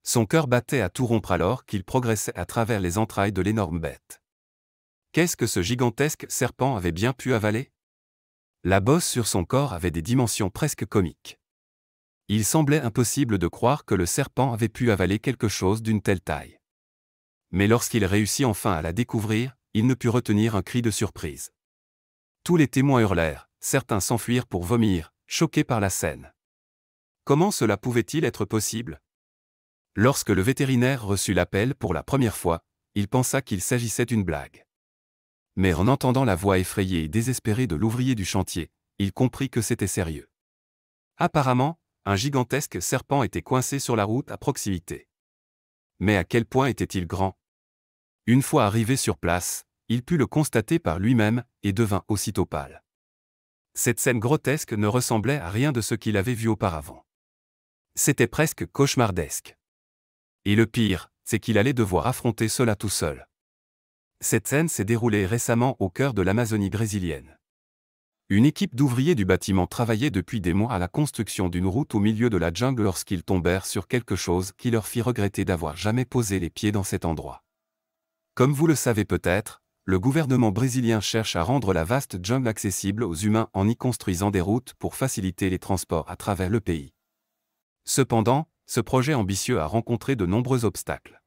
Son cœur battait à tout rompre alors qu'il progressait à travers les entrailles de l'énorme bête. Qu'est-ce que ce gigantesque serpent avait bien pu avaler? La bosse sur son corps avait des dimensions presque comiques. Il semblait impossible de croire que le serpent avait pu avaler quelque chose d'une telle taille. Mais lorsqu'il réussit enfin à la découvrir, il ne put retenir un cri de surprise. Tous les témoins hurlèrent, certains s'enfuirent pour vomir, choqués par la scène. Comment cela pouvait-il être possible? Lorsque le vétérinaire reçut l'appel pour la première fois, il pensa qu'il s'agissait d'une blague. Mais en entendant la voix effrayée et désespérée de l'ouvrier du chantier, il comprit que c'était sérieux. Apparemment, un gigantesque serpent était coincé sur la route à proximité. Mais à quel point était-il grand? Une fois arrivé sur place, il put le constater par lui-même et devint aussitôt pâle. Cette scène grotesque ne ressemblait à rien de ce qu'il avait vu auparavant. C'était presque cauchemardesque. Et le pire, c'est qu'il allait devoir affronter cela tout seul. Cette scène s'est déroulée récemment au cœur de l'Amazonie brésilienne. Une équipe d'ouvriers du bâtiment travaillait depuis des mois à la construction d'une route au milieu de la jungle lorsqu'ils tombèrent sur quelque chose qui leur fit regretter d'avoir jamais posé les pieds dans cet endroit. Comme vous le savez peut-être, le gouvernement brésilien cherche à rendre la vaste jungle accessible aux humains en y construisant des routes pour faciliter les transports à travers le pays. Cependant, ce projet ambitieux a rencontré de nombreux obstacles.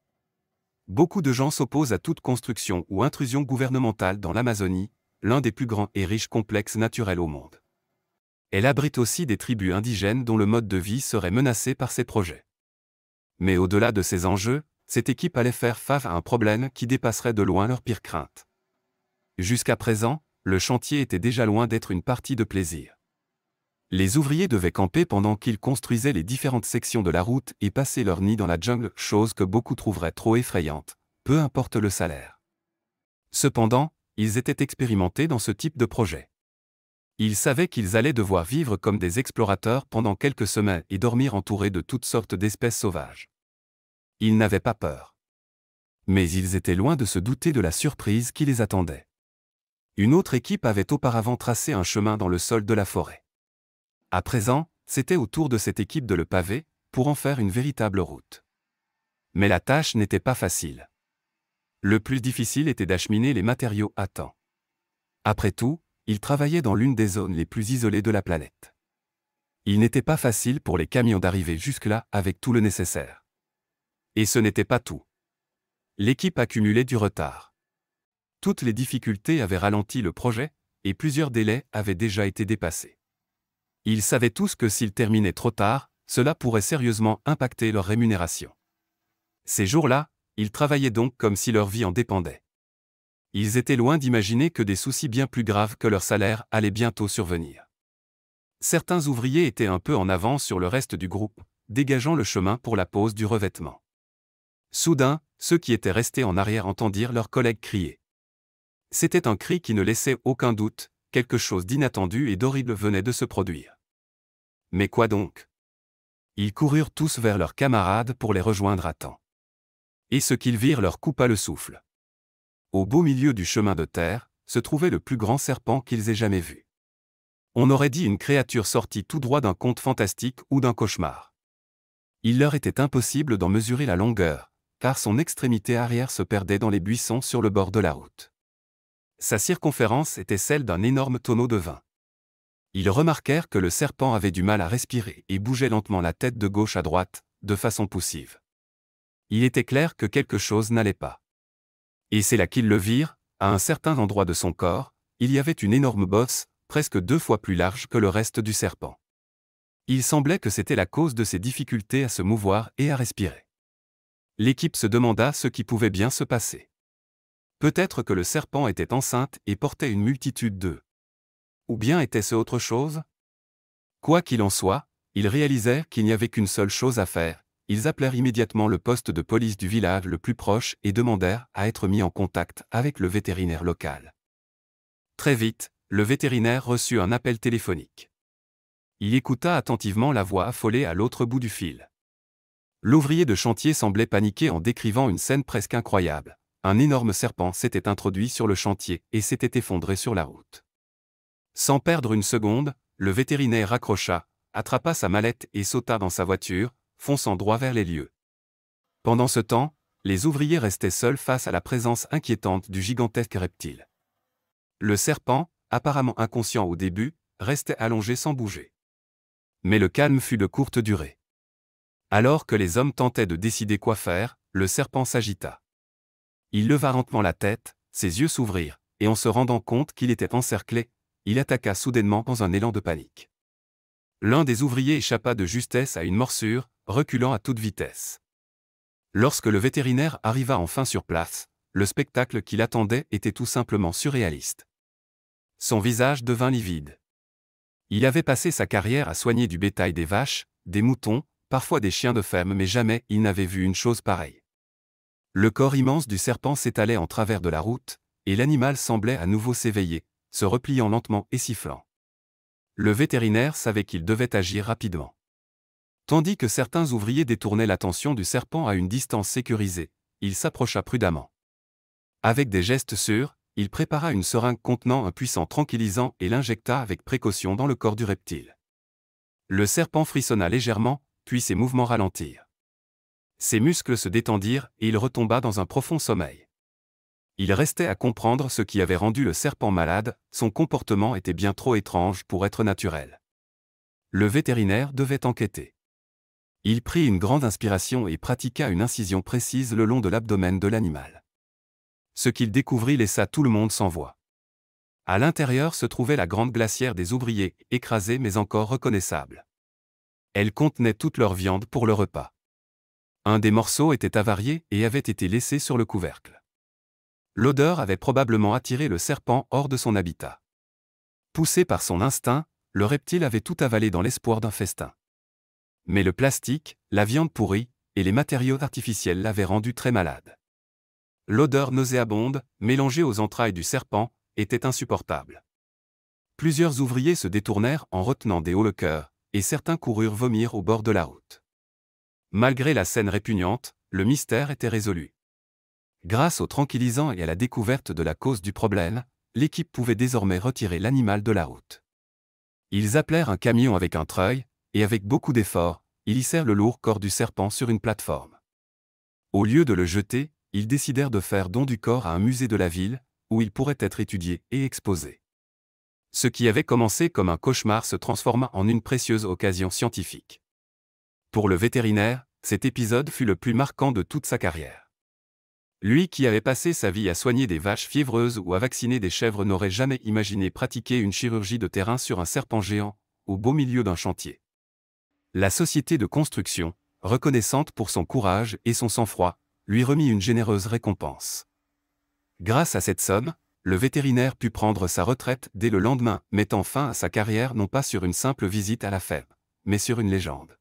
Beaucoup de gens s'opposent à toute construction ou intrusion gouvernementale dans l'Amazonie, l'un des plus grands et riches complexes naturels au monde. Elle abrite aussi des tribus indigènes dont le mode de vie serait menacé par ces projets. Mais au-delà de ces enjeux, cette équipe allait faire face à un problème qui dépasserait de loin leurs pires craintes. Jusqu'à présent, le chantier était déjà loin d'être une partie de plaisir. Les ouvriers devaient camper pendant qu'ils construisaient les différentes sections de la route et passer leur nid dans la jungle, chose que beaucoup trouveraient trop effrayante, peu importe le salaire. Cependant, ils étaient expérimentés dans ce type de projet. Ils savaient qu'ils allaient devoir vivre comme des explorateurs pendant quelques semaines et dormir entourés de toutes sortes d'espèces sauvages. Ils n'avaient pas peur. Mais ils étaient loin de se douter de la surprise qui les attendait. Une autre équipe avait auparavant tracé un chemin dans le sol de la forêt. À présent, c'était au tour de cette équipe de le paver, pour en faire une véritable route. Mais la tâche n'était pas facile. Le plus difficile était d'acheminer les matériaux à temps. Après tout, ils travaillaient dans l'une des zones les plus isolées de la planète. Il n'était pas facile pour les camions d'arriver jusque-là avec tout le nécessaire. Et ce n'était pas tout. L'équipe accumulait du retard. Toutes les difficultés avaient ralenti le projet, et plusieurs délais avaient déjà été dépassés. Ils savaient tous que s'ils terminaient trop tard, cela pourrait sérieusement impacter leur rémunération. Ces jours-là, ils travaillaient donc comme si leur vie en dépendait. Ils étaient loin d'imaginer que des soucis bien plus graves que leur salaire allaient bientôt survenir. Certains ouvriers étaient un peu en avance sur le reste du groupe, dégageant le chemin pour la pose du revêtement. Soudain, ceux qui étaient restés en arrière entendirent leurs collègues crier. C'était un cri qui ne laissait aucun doute, quelque chose d'inattendu et d'horrible venait de se produire. Mais quoi donc? Ils coururent tous vers leurs camarades pour les rejoindre à temps. Et ce qu'ils virent leur coupa le souffle. Au beau milieu du chemin de terre, se trouvait le plus grand serpent qu'ils aient jamais vu. On aurait dit une créature sortie tout droit d'un conte fantastique ou d'un cauchemar. Il leur était impossible d'en mesurer la longueur, car son extrémité arrière se perdait dans les buissons sur le bord de la route. Sa circonférence était celle d'un énorme tonneau de vin. Ils remarquèrent que le serpent avait du mal à respirer et bougeait lentement la tête de gauche à droite, de façon poussive. Il était clair que quelque chose n'allait pas. Et c'est là qu'ils le virent, à un certain endroit de son corps, il y avait une énorme bosse, presque 2 fois plus large que le reste du serpent. Il semblait que c'était la cause de ses difficultés à se mouvoir et à respirer. L'équipe se demanda ce qui pouvait bien se passer. Peut-être que le serpent était enceinte et portait une multitude d'œufs. Ou bien était-ce autre chose? Quoi qu'il en soit, ils réalisèrent qu'il n'y avait qu'une seule chose à faire. Ils appelèrent immédiatement le poste de police du village le plus proche et demandèrent à être mis en contact avec le vétérinaire local. Très vite, le vétérinaire reçut un appel téléphonique. Il écouta attentivement la voix affolée à l'autre bout du fil. L'ouvrier de chantier semblait paniquer en décrivant une scène presque incroyable. Un énorme serpent s'était introduit sur le chantier et s'était effondré sur la route. Sans perdre une seconde, le vétérinaire raccrocha, attrapa sa mallette et sauta dans sa voiture, fonçant droit vers les lieux. Pendant ce temps, les ouvriers restaient seuls face à la présence inquiétante du gigantesque reptile. Le serpent, apparemment inconscient au début, restait allongé sans bouger. Mais le calme fut de courte durée. Alors que les hommes tentaient de décider quoi faire, le serpent s'agita. Il leva lentement la tête, ses yeux s'ouvrirent, et en se rendant compte qu'il était encerclé, il attaqua soudainement dans un élan de panique. L'un des ouvriers échappa de justesse à une morsure, reculant à toute vitesse. Lorsque le vétérinaire arriva enfin sur place, le spectacle qui l'attendait était tout simplement surréaliste. Son visage devint livide. Il avait passé sa carrière à soigner du bétail, des vaches, des moutons, parfois des chiens de ferme, mais jamais il n'avait vu une chose pareille. Le corps immense du serpent s'étalait en travers de la route, et l'animal semblait à nouveau s'éveiller, se repliant lentement et sifflant. Le vétérinaire savait qu'il devait agir rapidement. Tandis que certains ouvriers détournaient l'attention du serpent à une distance sécurisée, il s'approcha prudemment. Avec des gestes sûrs, il prépara une seringue contenant un puissant tranquillisant et l'injecta avec précaution dans le corps du reptile. Le serpent frissonna légèrement, puis ses mouvements ralentirent. Ses muscles se détendirent et il retomba dans un profond sommeil. Il restait à comprendre ce qui avait rendu le serpent malade, son comportement était bien trop étrange pour être naturel. Le vétérinaire devait enquêter. Il prit une grande inspiration et pratiqua une incision précise le long de l'abdomen de l'animal. Ce qu'il découvrit laissa tout le monde sans voix. À l'intérieur se trouvait la grande glacière des ouvriers, écrasée mais encore reconnaissable. Elle contenait toute leur viande pour le repas. Un des morceaux était avarié et avait été laissé sur le couvercle. L'odeur avait probablement attiré le serpent hors de son habitat. Poussé par son instinct, le reptile avait tout avalé dans l'espoir d'un festin. Mais le plastique, la viande pourrie, et les matériaux artificiels l'avaient rendu très malade. L'odeur nauséabonde, mélangée aux entrailles du serpent, était insupportable. Plusieurs ouvriers se détournèrent en retenant des hauts le cœur, et certains coururent vomir au bord de la route. Malgré la scène répugnante, le mystère était résolu. Grâce aux tranquillisants et à la découverte de la cause du problème, l'équipe pouvait désormais retirer l'animal de la route. Ils appelèrent un camion avec un treuil, et avec beaucoup d'efforts, ils hissèrent le lourd corps du serpent sur une plateforme. Au lieu de le jeter, ils décidèrent de faire don du corps à un musée de la ville, où il pourrait être étudié et exposé. Ce qui avait commencé comme un cauchemar se transforma en une précieuse occasion scientifique. Pour le vétérinaire, cet épisode fut le plus marquant de toute sa carrière. Lui qui avait passé sa vie à soigner des vaches fiévreuses ou à vacciner des chèvres n'aurait jamais imaginé pratiquer une chirurgie de terrain sur un serpent géant, au beau milieu d'un chantier. La société de construction, reconnaissante pour son courage et son sang-froid, lui remit une généreuse récompense. Grâce à cette somme, le vétérinaire put prendre sa retraite dès le lendemain, mettant fin à sa carrière non pas sur une simple visite à la ferme, mais sur une légende.